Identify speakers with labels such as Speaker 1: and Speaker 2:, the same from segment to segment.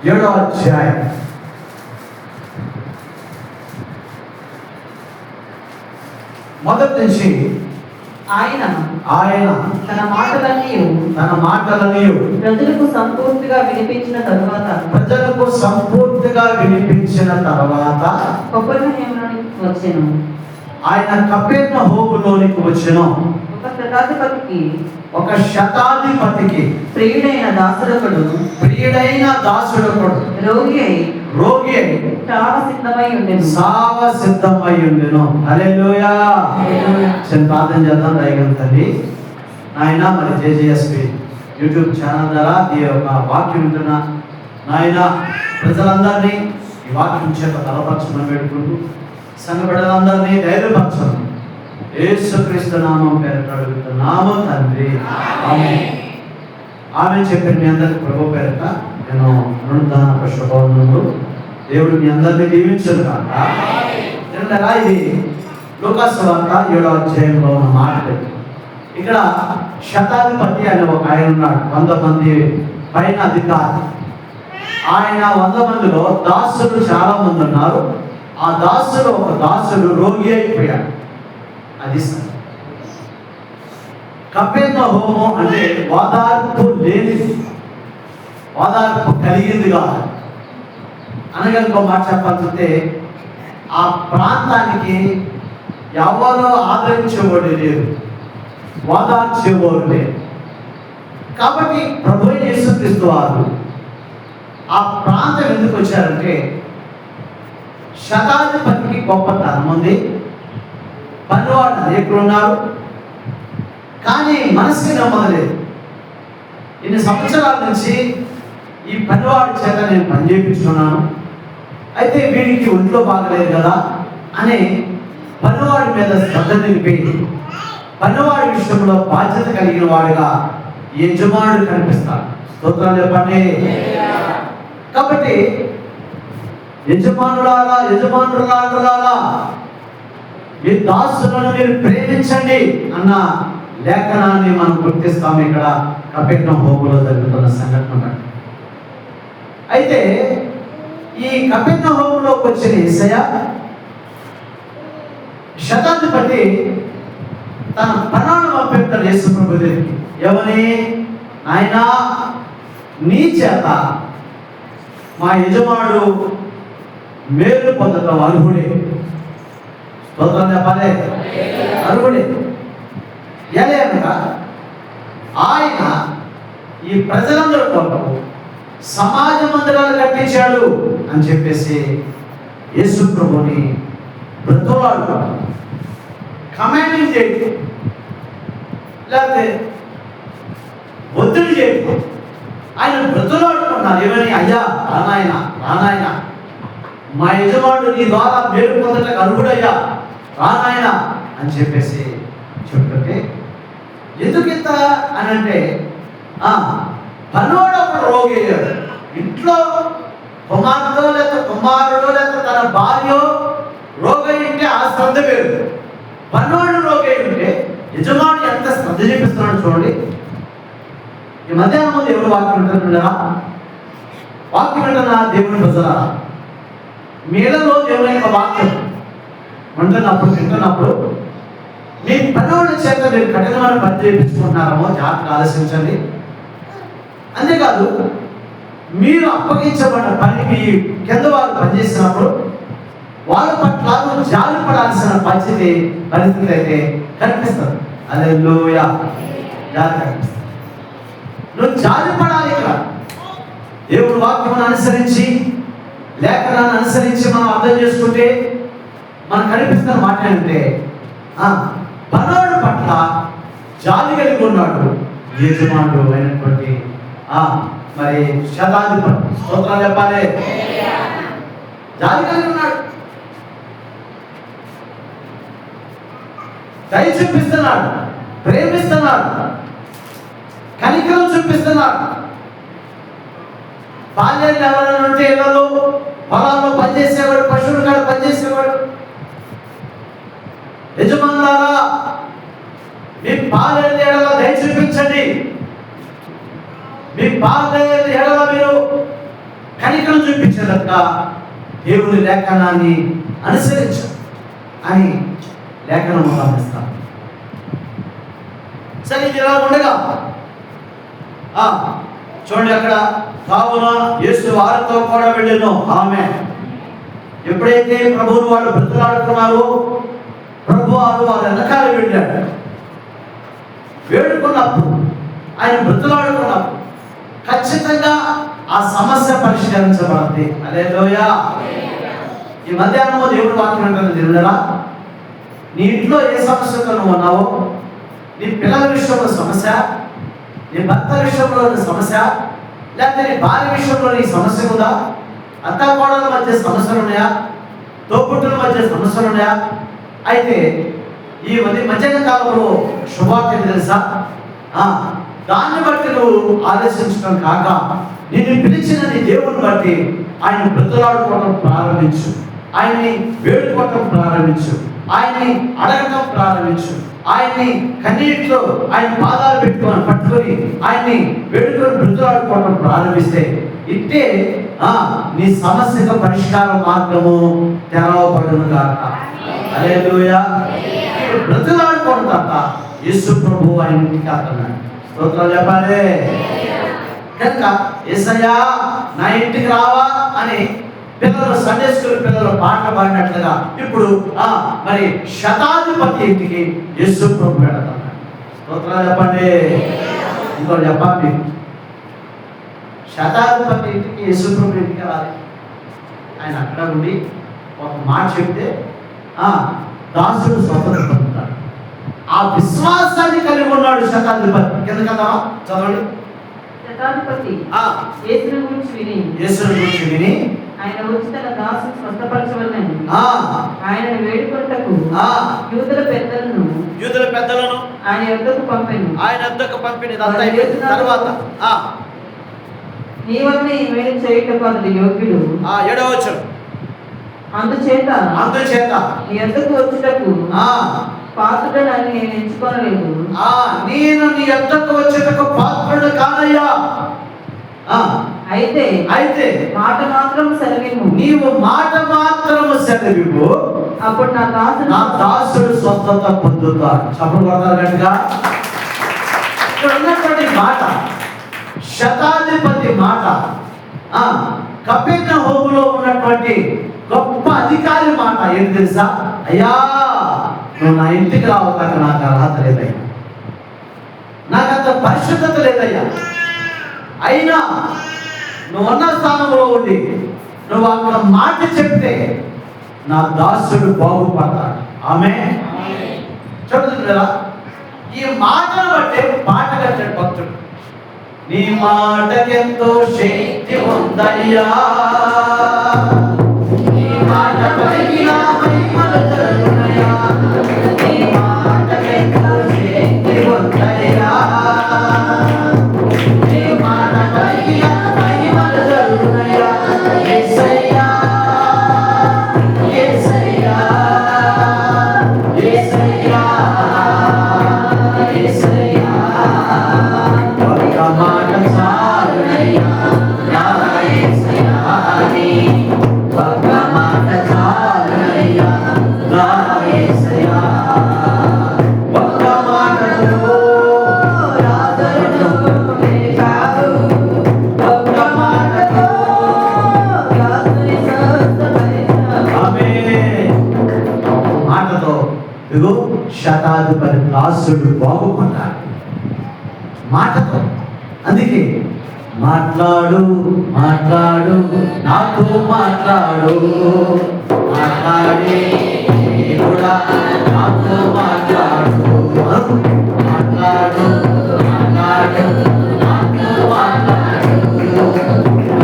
Speaker 1: 7వ అధ్యాయం మొదటి నుంచి
Speaker 2: ఆయన
Speaker 1: ఆయన
Speaker 2: తన మాటలన్నీ
Speaker 1: ప్రజలకు సంపూర్తిగా వినిపించిన తర్వాత
Speaker 2: కపెర్నహూములోనికి వచ్చెను.
Speaker 1: ఆయన కపెర్నహూములోనికి వచ్చెను. ఒక శతాధిపతికి
Speaker 2: ప్రియుడైన దాసుడొకడు
Speaker 1: రోగి అయి
Speaker 2: చావ
Speaker 1: సిద్ధమై ఉండెను. హల్లెలూయా. ప్రార్థన చేద్దాం. దయగల తల్లి నాయన, మరి జేజేఎస్పీ యూట్యూబ్ ఛానల్ ద్వారా ఈ యొక్క వాక్యం వింటున్న నాయన ప్రజలందరినీ ఈ వాక్యం చేత బలపరచమని పెట్టుకుంటూ సంఘ బిడ్డలందరినీ ధైర్యపరచను యేసుక్రీస్తు నామం పేరిట అడుగుతున్నాము తండ్రి, ఆమేన్. ఆమె చెప్పిన మీ అందరికి ప్రభు పేరిట నేను పునరుద్ధాన శుభవందనములు. దేవుడు మీ అందరినీ దీవించను కాక. ఇది లూకాసు వార్త 7వ అధ్యాయంలో ఉన్న మాటలు. ఇక్కడ శతాధిపతి అనే ఒక ఆయన ఉన్నాడు. 100 మంది పైన అధికారి. ఆయన 100 మందిలో దాసులు చాలా మంది ఉన్నారు. ఆ దాసులు ఒక దాసుడు రోగి అయిపోయాడు. అది కపెర్నహూము అంటే ఓదార్పు లేనిది, ఓదార్పు కలిగింది కాదు. అనగా ఇంకో మాట చెప్పాలంటే ఆ ప్రాంతానికి ఎవరో ఆదరించేవాడు లేరు, ఓదార్చేవాడు లేరు. కాబట్టి ప్రభువు యేసుక్రీస్తు వారు ఆ ప్రాంతం ఎందుకు వచ్చారంటే శతాధిపతికి గొప్పతనం ఉంది, పనివాడు అనేకులున్నారు, కానీ మనసుకి నమ్మలేదు. ఇన్ని సంవత్సరాల నుంచి ఈ పనివాడి చేత నేను పని చేయించుకున్నాను, అయితే వీడికి ఒంట్లో బాగలేదు కదా అని పనివాడి మీద శ్రద్ధ నిలిపి పనివాడి విషయంలో బాధ్యత కలిగిన వాడిగా యజమానుడు కనిపిస్తాడు. స్తోత్రాలు చెప్పండి. కాబట్టి యజమానులారా మీ దాసులను మీరు ప్రేమించండి అన్న లేఖనాన్ని మనం గుర్తిస్తాం ఇక్కడ కపెర్నహూములో జరుగుతున్న సంఘటన. అయితే ఈ కపెర్నహూములోకి వచ్చిన యేసయ్య శతాధిపతి తన పనాలను పంపిస్తాడు యేసు ప్రభు దగ్గరికి. ఎవని? నాయనా, నీ చేత మా యజమానుడు మేలు పొందటం అర్హుడే. స్తోత్రం చెప్పాలి. అర్హుడే. ఎలాగనగా ఆయన ఈ ప్రజలందరూ కొరకు సమాజ మందిరాలు కట్టించాడు అని చెప్పేసి యేసు ప్రభుని బ్రతులాడు, కమాండింగ్ చేయడు, లేకపోతే ఒత్తిడి చేయడు. ఆయన బ్రతులాడుకున్నారు. ఏమని? అయ్యా రానాయన మా యజమానుడు నీ ద్వారా మేలు పొందటకు అర్హుడయ్యా, రానాయన అని చెప్పేసి చెప్తుంటే ఎందుకు ఇంత అని అంటే పనోడు ఒకడు రోగి అయ్యాడు. ఇంట్లో కుమార్తె లేక కుమారుడు లేక తన భార్య రోగి ఉంటే ఆ శ్రద్ధ వేరు. పనోడు రోగి ఉంటే యజమానుడు ఎంత శ్రద్ధ చూపిస్తున్నాడు చూడండి. ఈ మధ్యాహ్నం ముందు ఎవరు వాక్యం వింటున్నారా? వాక్యం వింటున్నా దేవుని ప్రజలా, మీలలో దేవుని యొక్క వాక్యం వింటున్నప్పుడు మీ పనోళ్ళ చేత మీరు కఠినమైన పని చేయించుకుంటున్నారేమో జాగ్రత్త ఆలోచించండి. అంతేకాదు, మీరు అప్పగించబడిన పనికి కింద వారు పనిచేసినప్పుడు వాళ్ళ పట్ల నువ్వు జాలి పడాల్సిన పరిస్థితి అయితే కనిపిస్తుంది. హల్లెలూయా. నువ్వు జాలి పడాలి. ఇక్కడ దేవుడు వాక్యమును అనుసరించి లేఖనాన్ని అనుసరించి మనం అర్థం చేసుకుంటే మనకు కనిపిస్తున్న మాట ఏంటంటే పనోడు పట్ల జాలి కలిగి ఉన్నాడు యజమానుడు అయినటువంటి మరి శతాధిపతి. స్తోత్రాలు చెప్పాలి. జాలి కలిగి ఉన్నాడు, దయ చూపిస్తున్నాడు, ప్రేమిస్తున్నాడు, కనికరం చూపిస్తున్నాడు. బాల్యాన్ని ఎవరైనా ఉంటే ఇళ్ళలో పొలాల్లో పనిచేసేవాడు, పశువుల కాడ పనిచేసేవాడు, యజమానులారా మీ పాలేని ఎడల దయ చూపించండి, మీ పాలేని ఎడల మీరు కనికరం చూపించేటట్టుగా దేవుని లేఖనాన్ని అనుసరించు అని లేఖనం గమనిస్తాం. సరే, ఇది ఇలా ఉండగా చూడండి, అక్కడ కావున యేసు వారితో కూడా వెళ్ళాను. ఆమె ఎప్పుడైతే ప్రభువును వాళ్ళు బ్రతులాడుకున్నారో ప్రభు వారు వెనకాల వెళ్ళాడు. వేడుకున్నప్పుడు, ఆయన బ్రతులాడుకున్నప్పుడు ఖచ్చితంగా ఆ సమస్య పరిష్కరించబడింది. హల్లెలూయా. ఈ మధ్యాహ్నం దేవుడు వాక్యం అంటారు, దేవుడరా, నీ ఇంట్లో ఏ సమస్యతో నువ్వు ఉన్నావో, నీ పిల్లల విషయంలో సమస్య, నీ భర్త విషయంలో సమస్య, లేకపోతే నీ భార్య విషయంలో నీ సమస్య ఉందా, అత్త కోడల మధ్య సమస్యలు ఉన్నాయా, తోబుట్టుల మధ్య సమస్యలు ఉన్నాయా? అయితే ఈ మధ్యాహ్న కాలంలో శుభార్త తెలుసా? దాన్ని బట్టి నువ్వు ఆలోచించడం కాక, నిన్ను పిలిచిన నీ దేవుని బట్టి ఆయన బ్రతులాడుకోవడం ప్రారంభించు, ఆయన్ని వేడుకోవటం ప్రారంభించు, ఆయన్ని అడగటం ప్రారంభించు, ఆయన్ని కన్నీటిలో ఆయన పాదాలు పట్టుకొని ఆయన్ని వేడుకొని బ్రతులాడుకోవడం ప్రారంభిస్తే ఇట్టే నీ సమస్యకు పరిష్కార మార్గము తెరవబడును గాక. హల్లెలూయా. బ్రతులాడుకోవడం తప్ప యేసు ప్రభు ఆయన ఇంటికి వస్తున్నాడు. స్తోత్రాలు చెప్పాలి. కనుక యేసయ్యా నా ఇంటికి రావా అని పిల్లలు, సండే స్కూల్ పిల్లలు పాటలు పాడినట్లుగా ఇప్పుడు మరి శతాధిపతి ఇంటికి యేసు ప్రభు వెళుతున్నాడు. స్తోత్రాలు చెప్పండి. ఇంకోటి చెప్పండి, శతాధిపతి ఇంటికి యేసు ప్రభు ఇంటికి రాలి. ఆయన అక్కడ ఉండి ఒక మాట చెప్తే దాసుడు స్వతంత్ర పొందుతాడు. ఆ విశ్వాసాన్ని కలిగి ఉన్నాడు శతాధిపతి. కింద కదా చదవండి.
Speaker 2: శతాధిపతి యేసుని గురించి విని ఆయన వచ్చి తన దాసుని స్వస్థపరచవలెనని ఆయనను వేడుకొనుటకు యూదుల పెద్దలను ఆయన యొద్దకు పంపెను. తర్వాత నీ వలన ఈ మేలు చేయుటకు అతడు యోగ్యుడు.
Speaker 1: 7వ వచనం.
Speaker 2: అందుచేత నీ యొద్దకు వచ్చుటకు పాత్రుడని నేను ఎంచుకోనలేదు.
Speaker 1: నేను నీ యొద్దకు వచ్చుటకు పాత్రుడు కానయ్యా. అయితే
Speaker 2: మాట మాత్రం సెలవిమ్ము.
Speaker 1: నీవు మాట మాత్రము సెలవివ్వు,
Speaker 2: అప్పుడు నా
Speaker 1: దాసుడు స్వస్థత పొందుతాడు. చప్పుడు కొడతారు గట్టిగా. ఇక్కడ ఉన్నటువంటి మాట శతాధిపతి మాట, కపెర్నహూములో ఉన్నటువంటి గొప్ప అధికారి మాట ఏంటి తెలుసా? అయ్యా, నువ్వు నా ఇంటికి రావటానికి నాకు అర్హత లేదయ్యా, నాకంత పరిశుద్ధత లేదయ్యా, అయినా నువ్వు ఉన్న స్థానంలో ఉండి నువ్వు అక్కడ మాట చెప్తే నా దాసుడు బాగుపడతాడు. ఆమె చెబుతుందా? ఈ మాటను బట్టే పాట కట్టాడు భక్తుడు. నీ మాటకెంతో శక్తి ఉందయ్యా, నీ మాట పలికిన మహిమలు జరుగునయ్యా, నీ మాటకెంతో శక్తి ఉందయ్యా, నీ మాట పలికిన మహిమలు జరుగునయ్యా. యేసయ్యా, యేసయ్యా, యేసయ్యా, యేసయ్యా, ఒక్క మాట చాలునయ్యా నా యేసయ్యా, ఒక్క మాట చాలునయ్యా నా యేసయ్యా, ఒక్క మాటలో రాజును లేచావు, ఒక్క మాటలో రాజుని స్వస్థపరిచావు. ఆమేన్. మాటతో ఇదిగో శతాధిపతి దాసుడు బాగుపడ్డాడు మాటతో. అందుకే మాట్లాడు మాట్లాడు నాతో మాట్లాడు, మాట్లాడే కూడా నాతో మాట్లాడు, మాట్లాడు మాట్లాడు నాతో మాట్లాడు,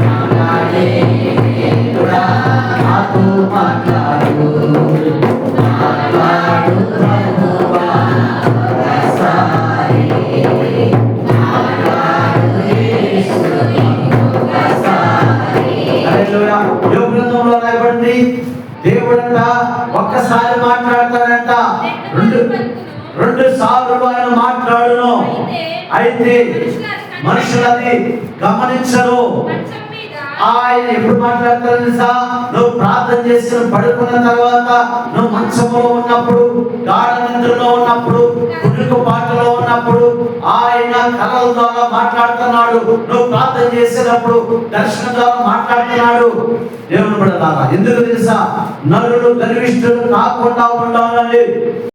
Speaker 1: మాట్లాడే కూడా నాతో మాట్లాడు, మాట్లాడు ప్రభువా ఒకసారి, మాట్లాడు యేసుని ఒకసారి. హల్లెలూయా. యోబు గ్రంథంలో రాయబడింది, దేవుడంట ఒక్కసారి మాట్లాడతాడంట, రెండు సార్లు ఆయన మాట్లాడును, అయితే మనుషులది గమనించరు. ఆయన ఎప్పుడు మాట్లాడతారు తెలుసా? నువ్వు ప్రార్థన చేసుకుని పడుకున్న తర్వాత, నువ్వు మంచంలో ఉన్నప్పుడు, గాఢ నిద్రలో ఉన్నప్పుడు, కుటుంబ పాటలో ఉన్నప్పుడు ఆయన కలల ద్వారా మాట్లాడుతున్నాడు. నువ్వు ప్రార్థన చేసేటప్పుడు దర్శనం ద్వారా మాట్లాడుతున్నాడు. దేవుని బిడ్డలారా, ఎందుకు తెలుసా? నరులు గర్విష్ఠులు కాకుండా ఉండాలని